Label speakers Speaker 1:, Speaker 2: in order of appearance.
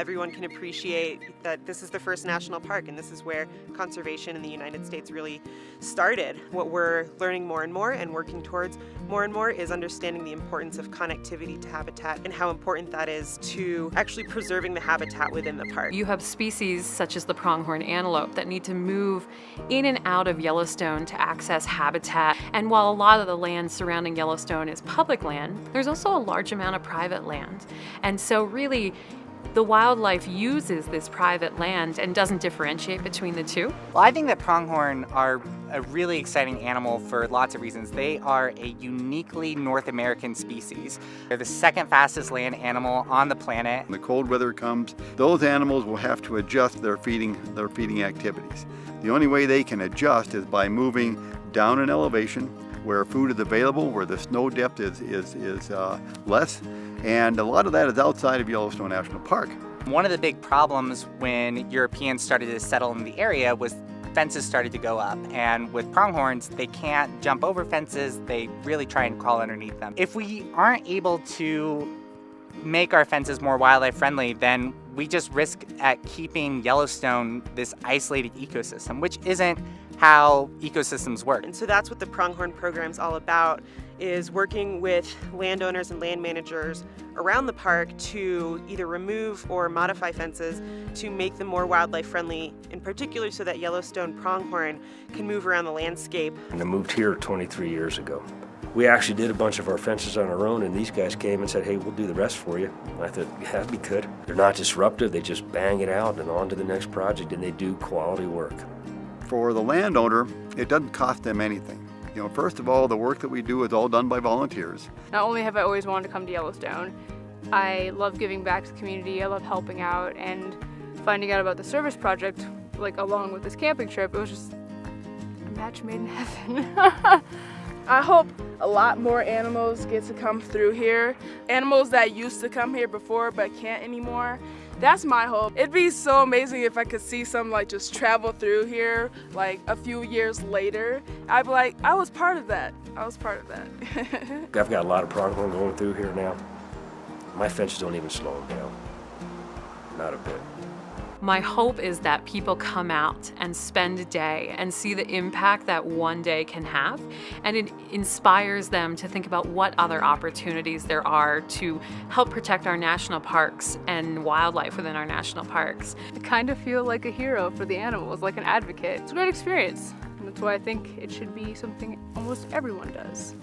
Speaker 1: everyone can appreciate that this is the first national park, and this is where conservation in the United States really started. What we're learning more and more and working towards more and more is understanding the importance of connectivity to habitat and how important that is to actually preserving the habitat within the park.
Speaker 2: You have species such as the pronghorn antelope that need to move in and out of Yellowstone to access habitat. And while a lot of the land surrounding Yellowstone is public land, there's also a large amount of private land. And so really, the wildlife uses this private land and doesn't differentiate between the two.
Speaker 3: Well, I think that pronghorn are a really exciting animal for lots of reasons. They are a uniquely North American species. They're the second fastest land animal on the planet.
Speaker 4: When the cold weather comes, those animals will have to adjust their feeding activities. The only way they can adjust is by moving down in elevation where food is available, where the snow depth is less. And a lot of that is outside of Yellowstone National Park.
Speaker 3: One of the big problems when Europeans started to settle in the area was fences started to go up. And with pronghorns, they can't jump over fences. They really try and crawl underneath them. If we aren't able to make our fences more wildlife friendly, then we just risk at keeping Yellowstone this isolated ecosystem, which isn't how ecosystems work.
Speaker 1: And so that's what the pronghorn program's all about, is working with landowners and land managers around the park to either remove or modify fences to make them more wildlife friendly, in particular so that Yellowstone pronghorn can move around the landscape.
Speaker 5: And I moved here 23 years ago. We actually did a bunch of our fences on our own, and these guys came and said, hey, we'll do the rest for you. I thought, yeah, that'd be good. They're not disruptive, they just bang it out and on to the next project, and they do quality work.
Speaker 4: For the landowner, it doesn't cost them anything. You know, first of all, the work that we do is all done by volunteers.
Speaker 6: Not only have I always wanted to come to Yellowstone, I love giving back to the community, I love helping out, and finding out about the service project, like along with this camping trip, it was just a match made in heaven.
Speaker 7: I hope a lot more animals get to come through here. Animals that used to come here before but can't anymore. That's my hope. It'd be so amazing if I could see some like just travel through here like a few years later. I'd be like, I was part of that. I was part of that.
Speaker 5: I've got a lot of pronghorn going through here now. My fences don't even slow them down. Not a bit.
Speaker 2: My hope is that people come out and spend a day and see the impact that one day can have, and it inspires them to think about what other opportunities there are to help protect our national parks and wildlife within our national parks.
Speaker 6: I kind of feel like a hero for the animals, like an advocate. It's a great experience, and that's why I think it should be something almost everyone does.